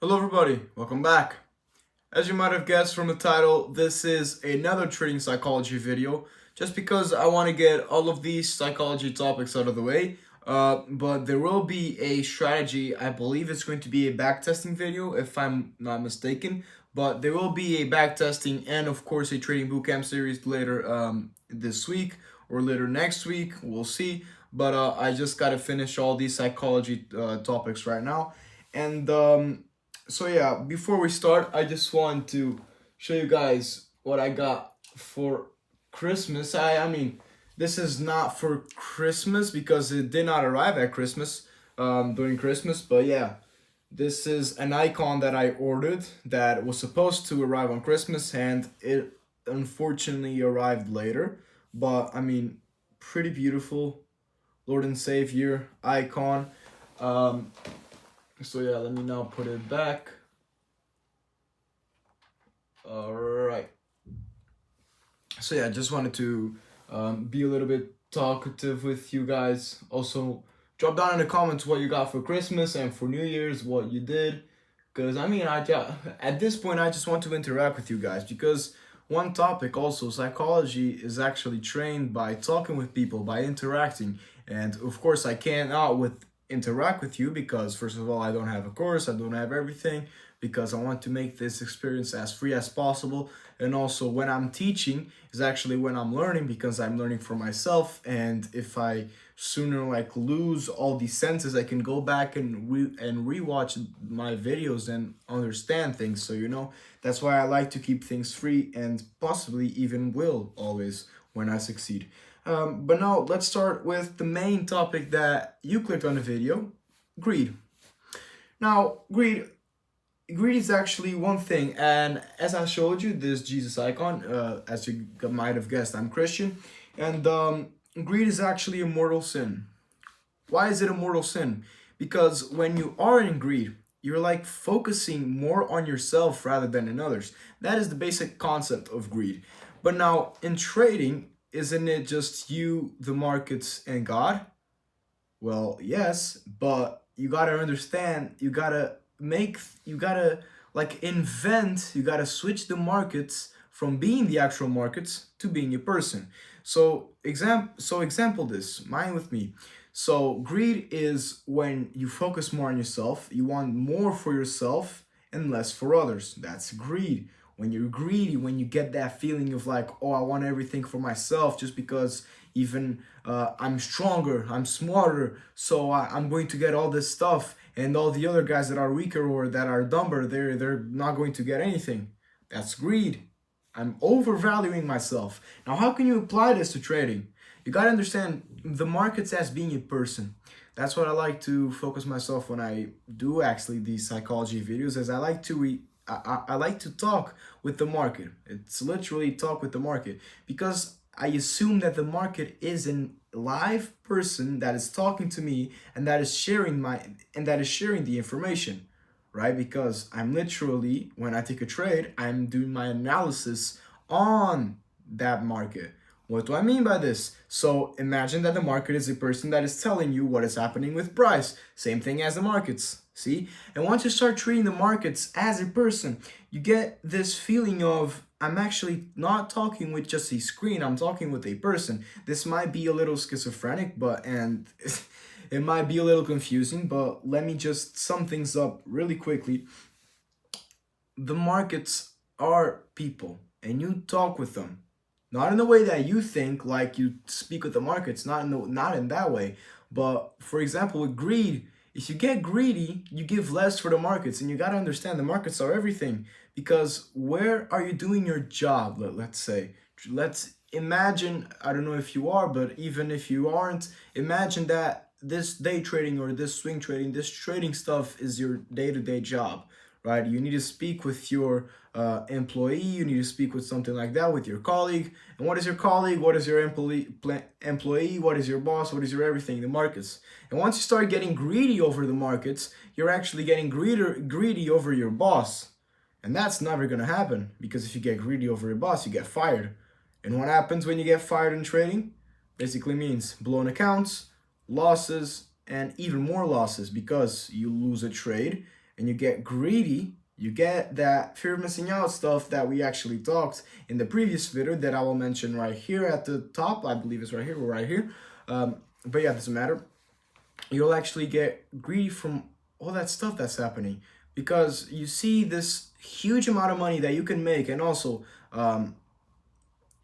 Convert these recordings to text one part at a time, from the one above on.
Hello everybody, welcome back. As you might have guessed from the title, this is another trading psychology video, just because I want to get all of these psychology topics out of the way. But there will be a strategy, I believe it's going to be a backtesting video if I'm not mistaken, but there will be a backtesting and of course a trading bootcamp series later this week or later next week, we'll see. But I just got to finish all these psychology topics right now. And yeah, before we start, I just want to show you guys what I got for Christmas. I mean, this is not for Christmas because it did not arrive at Christmas during Christmas, but yeah, this is an icon that I ordered that was supposed to arrive on Christmas and it unfortunately arrived later. But I mean, pretty beautiful Lord and Savior icon. Um, so yeah, let me now put it back. All right. So yeah, I just wanted to be a little bit talkative with you guys. Also, drop down in the comments what you got for Christmas and for New Year's, what you did. Because I mean, at this point, I just want to interact with you guys because one topic also, psychology is actually trained by talking with people, by interacting. And of course, I cannot interact with you because first of all, I don't have a course, I don't have everything because I want to make this experience as free as possible. And also when I'm teaching is actually when I'm learning because I'm learning for myself. And if I sooner like lose all these senses, I can go back and rewatch my videos and understand things. So that's why I like to keep things free and possibly even will always when I succeed. But now let's start with the main topic that you clicked on the video, greed. Now, greed is actually one thing, and as I showed you, this Jesus icon, as you might have guessed, I'm Christian, and greed is actually a mortal sin. Why is it a mortal sin? Because when you are in greed, you're like focusing more on yourself rather than in others. That is the basic concept of greed. But now in trading, isn't it just you, the markets, and God? Well, yes, but you gotta understand, you gotta like invent, you gotta switch the markets from being the actual markets to being a person. So example this, mind with me. So greed is when you focus more on yourself, you want more for yourself and less for others. That's greed. When you're greedy, when you get that feeling of like, oh, I want everything for myself just because even I'm stronger, I'm smarter, so I'm going to get all this stuff, and all the other guys that are weaker or that are dumber, they're not going to get anything. That's greed. I'm overvaluing myself. Now, how can you apply this to trading? You gotta understand the markets as being a person. That's what I like to focus myself when I do actually these psychology videos, as I like to talk with the market. It's literally talk with the market because I assume that the market is a live person that is talking to me and that is sharing the information, right? Because I'm literally, when I take a trade, I'm doing my analysis on that market. What do I mean by this? So imagine that the market is a person that is telling you what is happening with price. Same thing as the markets. See? And once you start treating the markets as a person, you get this feeling of I'm actually not talking with just a screen, I'm talking with a person. This might be a little schizophrenic, and it might be a little confusing, but let me just sum things up really quickly. The markets are people, and you talk with them. Not in the way that you think, like you speak with the markets, not in that way. But for example, with greed, if you get greedy, you give less for the markets, and you gotta understand the markets are everything. Because where are you doing your job? Let's say, let's imagine. I don't know if you are, but even if you aren't, imagine that this day trading or this swing trading, this trading stuff is your day-to-day job, right? You need to speak with your employee, you need to speak with something like that with your colleague. And what is your colleague? What is your employee? What is your boss? What is your everything? The markets. And once you start getting greedy over the markets, you're actually getting greedy over your boss. And that's never going to happen because if you get greedy over your boss, you get fired. And what happens when you get fired in trading? Basically means blown accounts, losses, and even more losses because you lose a trade and you get greedy, you get that fear of missing out stuff that we actually talked in the previous video that I will mention right here at the top. I believe it's right here or right here. But yeah, it doesn't matter. You'll actually get greedy from all that stuff that's happening because you see this huge amount of money that you can make, and also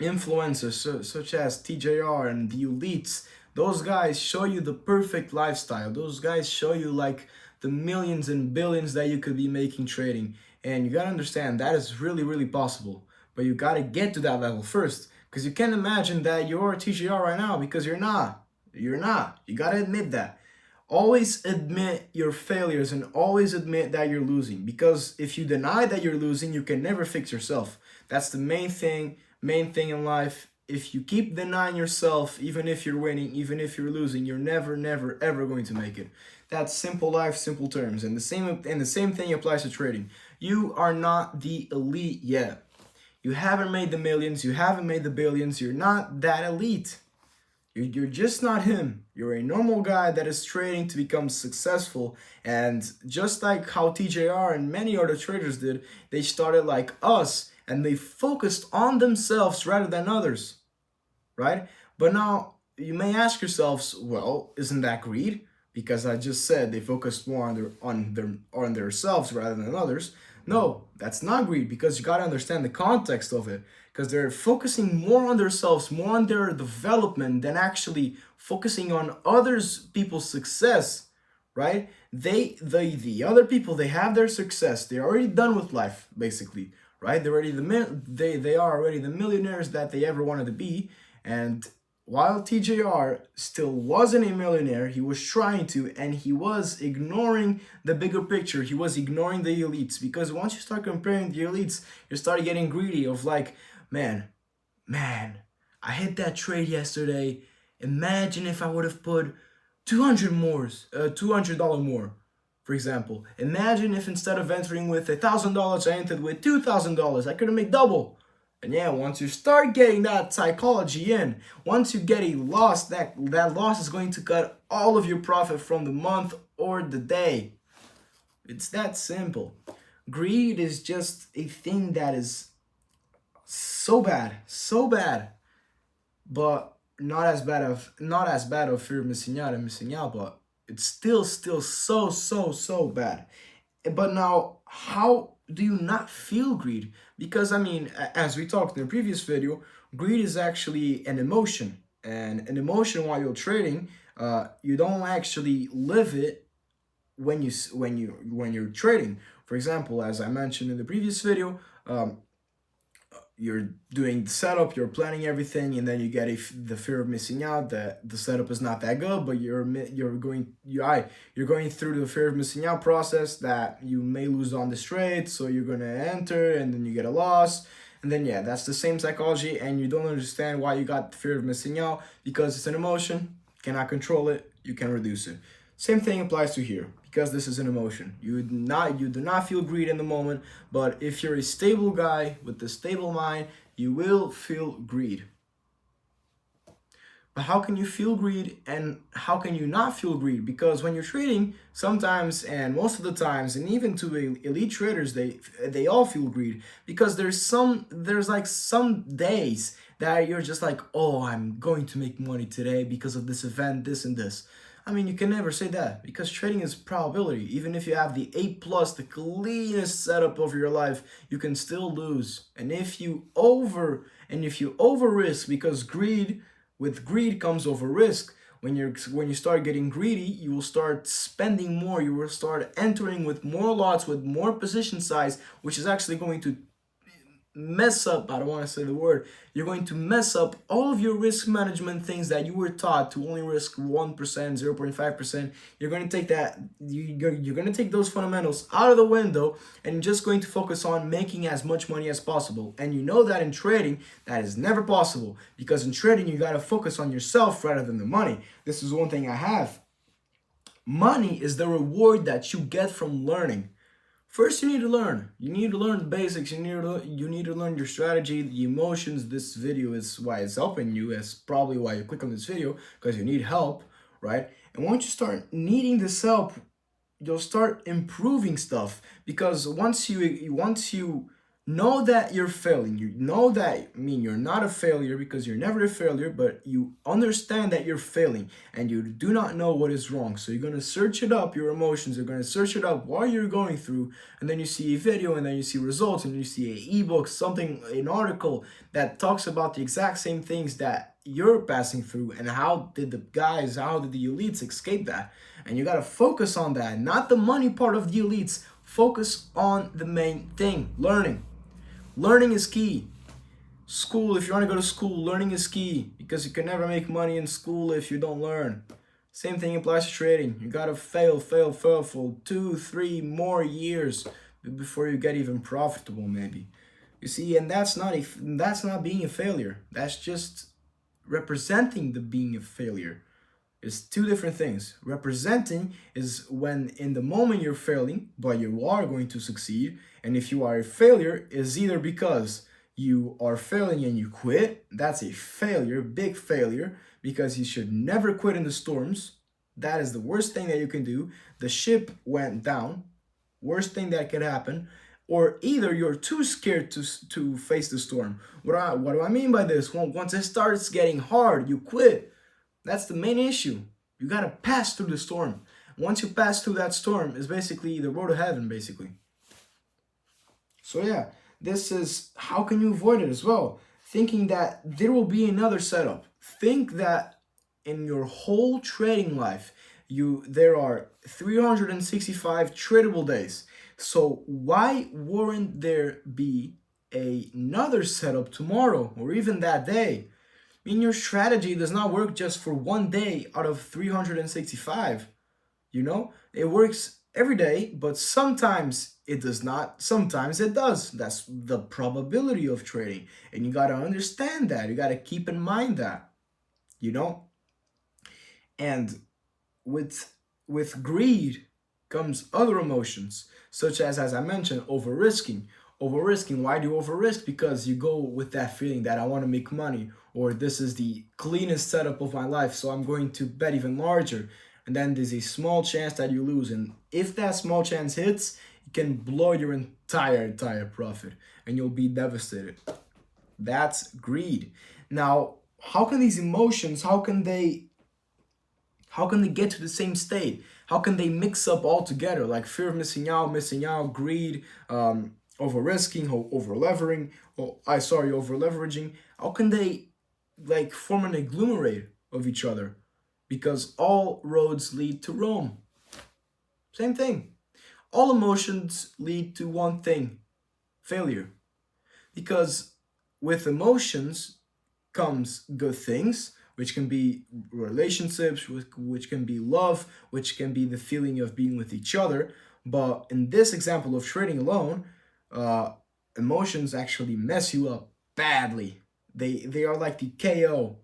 influencers such as TJR and the elites. Those guys show you the perfect lifestyle. Those guys show you like the millions and billions that you could be making trading. And you gotta understand that is really possible. But you gotta get to that level first. Because you can't imagine that you're a TJR right now, because you're not. You're not. You gotta admit that. Always admit your failures and always admit that you're losing. Because if you deny that you're losing, you can never fix yourself. That's the main thing in life. If you keep denying yourself, even if you're winning, even if you're losing, you're never ever going to make it. That's simple life, simple terms. And the same thing applies to trading. You are not the elite yet. You haven't made the millions, you haven't made the billions, you're not that elite. You're just not him. You're a normal guy that is trading to become successful. And just like how TJR and many other traders did, they started like us and they focused on themselves rather than others, right? But now you may ask yourselves, well, isn't that greed? Because I just said they focused more on themselves rather than others. No, that's not greed, because you got to understand the context of it. Because they're focusing more on themselves, more on their development than actually focusing on others people's success, right? The other people, they have their success. They're already done with life, basically, right? They are already the millionaires that they ever wanted to be. And while TJR still wasn't a millionaire, he was trying to, and he was ignoring the bigger picture. He was ignoring the elites, because once you start comparing the elites, you start getting greedy of like, man, I hit that trade yesterday. Imagine if I would have put $200 more, for example. Imagine if instead of entering with $1,000, I entered with $2,000. I could have made double. And yeah, once you start getting that psychology in, once you get a loss, that loss is going to cut all of your profit from the month or the day. It's that simple. Greed is just a thing that is so bad, but not as bad of fear of missing out, but it's still so bad. But now, how do you not feel greed? Because I mean, as we talked in the previous video, greed is actually an emotion, and an emotion while you're trading, you don't actually live it when you're trading. For example, as I mentioned in the previous video, you're doing the setup, you're planning everything, and then you get the fear of missing out, that the setup is not that good, but you're going through the fear of missing out process, that you may lose on this trade, so you're gonna enter and then you get a loss. And then yeah, that's the same psychology, and you don't understand why you got the fear of missing out, because it's an emotion, cannot control it, you can reduce it. Same thing applies to here, because this is an emotion. You do not feel greed in the moment, but if you're a stable guy with a stable mind, you will feel greed. But how can you feel greed and how can you not feel greed? Because when you're trading, sometimes and most of the times, and even to elite traders, they all feel greed, because there's like some days that you're just like, oh, I'm going to make money today because of this event, this and this. I mean, you can never say that, because trading is probability. Even if you have the A+, the cleanest setup of your life, you can still lose. And if you over risk, because with greed comes over risk. When you start getting greedy, you will start spending more. You will start entering with more lots, with more position size, which is actually going to mess up, I don't want to say the word, you're going to mess up all of your risk management things that you were taught to only risk 1%, 0.5%. You're going to take that, you're going to take those fundamentals out of the window, and you're just going to focus on making as much money as possible. And you know that in trading, that is never possible, because in trading, you got to focus on yourself rather than the money. This is one thing I have. Money is the reward that you get from learning. First, you need to learn. You need to learn the basics. You need to learn your strategy, the emotions. This video is why it's helping you. It's probably why you click on this video, because you need help, right? And once you start needing this help, you'll start improving stuff, because once you know that you're failing, you know that, I mean, you're not a failure because you're never a failure, but you understand that you're failing and you do not know what is wrong. So you're going to search it up, your emotions, you're going to search it up while you're going through, and then you see a video, and then you see results, and you see an ebook, something, an article that talks about the exact same things that you're passing through, and how did the elites escape that. And you got to focus on that, not the money part of the elites. Focus on the main thing, learning. Learning is key. School, if you want to go to school, learning is key, because you can never make money in school if you don't learn. Same thing applies to trading. You gotta fail for 2, 3 more years before you get even profitable, maybe. You see, and that's not being a failure. That's just representing the being a failure. It's two different things. Representing is when in the moment you're failing, but you are going to succeed. And if you are a failure, is either because you are failing and you quit. That's a failure, big failure, because you should never quit in the storms. That is the worst thing that you can do. The ship went down. Worst thing that could happen. Or either you're too scared to face the storm. What do I mean by this? Well, once it starts getting hard, you quit. That's the main issue. You gotta pass through the storm. Once you pass through that storm, it's basically the road to heaven, basically. So yeah, this is how can you avoid it as well? Thinking that there will be another setup. Think that in your whole trading life, there are 365 tradable days. So why wouldn't there be another setup tomorrow or even that day? I mean, your strategy does not work just for one day out of 365. It works every day, but sometimes it does not. Sometimes it does. That's the probability of trading. And you got to understand that. You got to keep in mind that, you know? And with greed comes other emotions, such as I mentioned, over risking. Over risking. Why do you over risk? Because you go with that feeling that I want to make money, or this is the cleanest setup of my life, so I'm going to bet even larger. And then there's a small chance that you lose. And if that small chance hits, it can blow your entire profit and you'll be devastated. That's greed. Now, how can these emotions, how can they get to the same state? How can they mix up all together? Like fear of missing out, greed, over risking, over levering, over leveraging. How can they like form an agglomerate of each other? Because all roads lead to Rome. Same thing. All emotions lead to one thing: failure. Because with emotions comes good things, which can be relationships, which can be love, which can be the feeling of being with each other. But in this example of trading alone, uh, emotions actually mess you up badly. They are like the KO.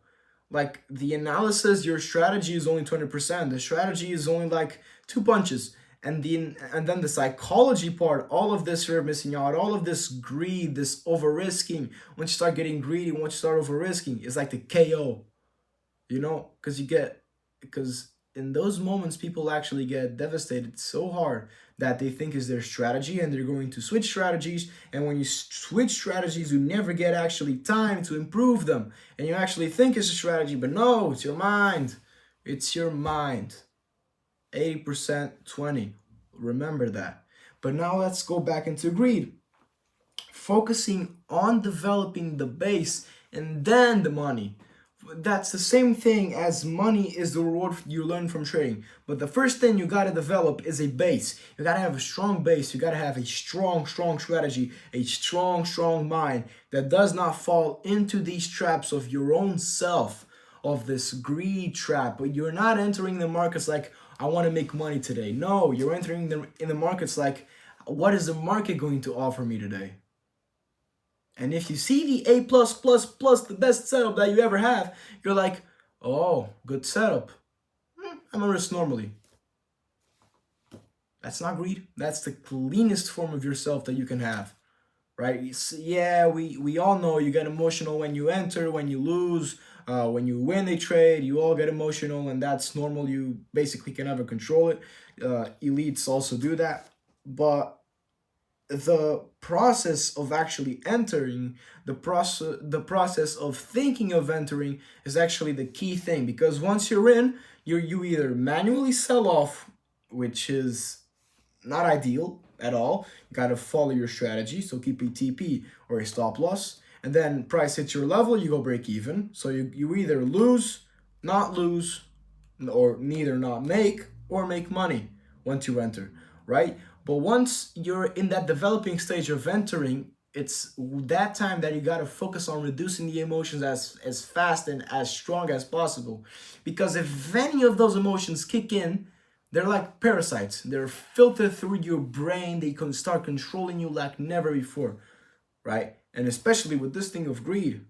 Like the analysis, your strategy is only 20%. The strategy is only like two punches. And then the psychology part, all of this fear of missing out, all of this greed, this over risking. Once you start getting greedy, once you start over risking, it's like the KO. Because in those moments people actually get devastated so hard that they think is their strategy, and they're going to switch strategies. And when you switch strategies, you never get actually time to improve them, and you actually think it's a strategy, but no, it's your mind. It's your mind. 80% 20. Remember that. But now let's go back into greed, focusing on developing the base and then the money. That's the same thing as money is the reward you learn from trading. But the first thing you got to develop is a base. You got to have a strong base. You got to have a strong strategy, a strong mind that does not fall into these traps of your own self, of this greed trap. But you're not entering the markets like, I want to make money today. No, you're entering in the markets like, what is the market going to offer me today? And if you see the A+++, the best setup that you ever have, you're like, oh, good setup. I'm gonna risk normally. That's not greed. That's the cleanest form of yourself that you can have, right? Yeah, we all know you get emotional when you enter, when you lose, when you win a trade, you all get emotional, and that's normal. You basically can never control it. Elites also do that, but the process of actually entering, the process of thinking of entering is actually the key thing, because once you're in, you either manually sell off, which is not ideal at all. You gotta follow your strategy, so keep a TP or a stop loss, and then price hits your level, you go break even. So you either lose, not lose, or neither not make or make money once you enter, right? But once you're in that developing stage of entering, it's that time that you got to focus on reducing the emotions as fast and as strong as possible, because if any of those emotions kick in, they're like parasites. They're filtered through your brain. They can start controlling you like never before, right? And especially with this thing of greed,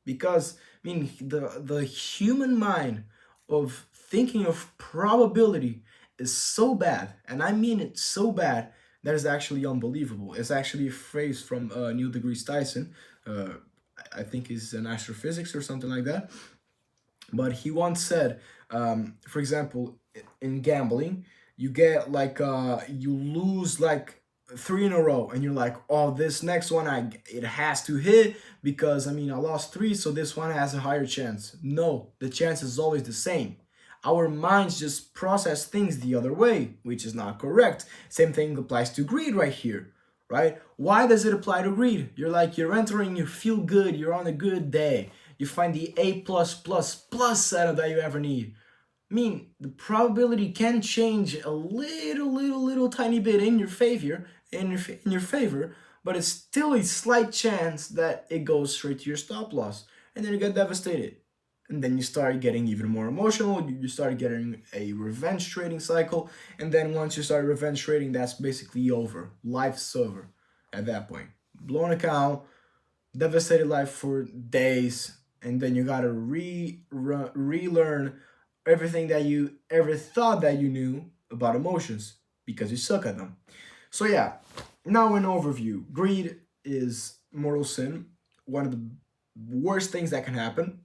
because I mean the human mind of thinking of probability is so bad, and I mean it so bad, that is actually unbelievable. It's actually a phrase from Neil deGrasse Tyson. uh, I think he's an astrophysics or something like that, but he once said, for example, in gambling, you get like you lose like three in a row, and you're like, oh, this next one it has to hit, because I mean I lost three, so this one has a higher chance. No, the chance is always the same. Our minds just process things the other way, which is not correct. Same thing applies to greed right here, right? Why does it apply to greed? You're entering, you feel good, you're on a good day, you find the A+++ setup that you ever need. I mean, the probability can change a little tiny bit in your favor, in your favor, but it's still a slight chance that it goes straight to your stop loss, and then you get devastated. And then you start getting even more emotional. You start getting a revenge trading cycle, and then once you start revenge trading, that's basically over. Life's over at that point. Blown account, devastated life for days, and then you gotta relearn everything that you ever thought that you knew about emotions, because you suck at them. So yeah, now an overview. Greed is mortal sin, one of the worst things that can happen,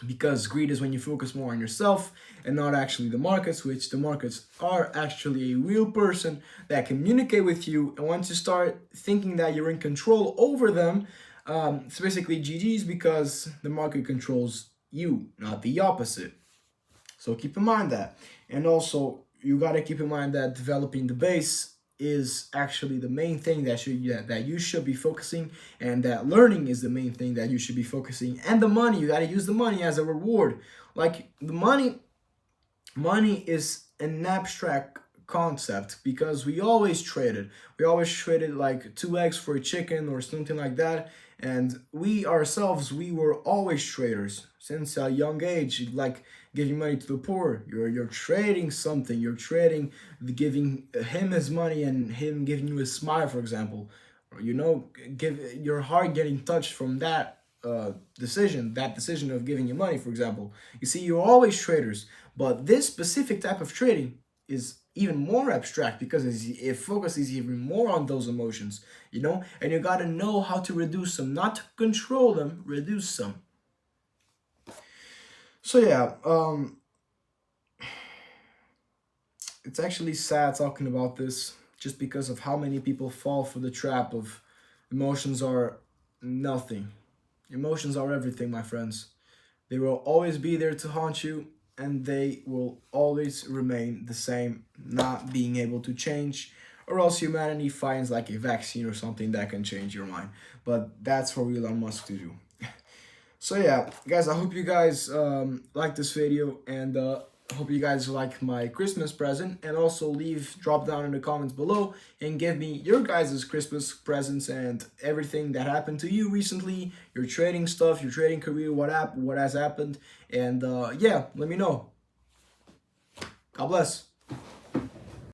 because greed is when you focus more on yourself and not actually the markets, which the markets are actually a real person that communicate with you. And once you start thinking that you're in control over them, it's basically GG's, because the market controls you, not the opposite. So keep in mind that. And also, you got to keep in mind that developing the base is actually the main thing that you should be focusing, and that learning is the main thing that you should be focusing. And the money, you got to use the money as a reward. Like the money is an abstract concept, because we always traded like two eggs for a chicken or something like that. And we ourselves, we were always traders since a young age, like giving money to the poor. You're trading something. You're trading, giving him his money and him giving you his smile, for example. Give your heart getting touched from that decision of giving you money, for example. You see, you're always traders, but this specific type of trading is even more abstract, because it focuses even more on those emotions. And you got to know how to reduce them, not to control them, reduce them. So yeah, it's actually sad talking about this, just because of how many people fall for the trap of emotions are nothing. Emotions are everything, my friends. They will always be there to haunt you, and they will always remain the same, not being able to change, or else humanity finds like a vaccine or something that can change your mind. But that's for Elon Musk to do. So yeah, guys, I hope you guys like this video, and hope you guys like my Christmas present, and also drop down in the comments below and give me your guys' Christmas presents and everything that happened to you recently, your trading stuff, your trading career, what has happened, and yeah, let me know. God bless.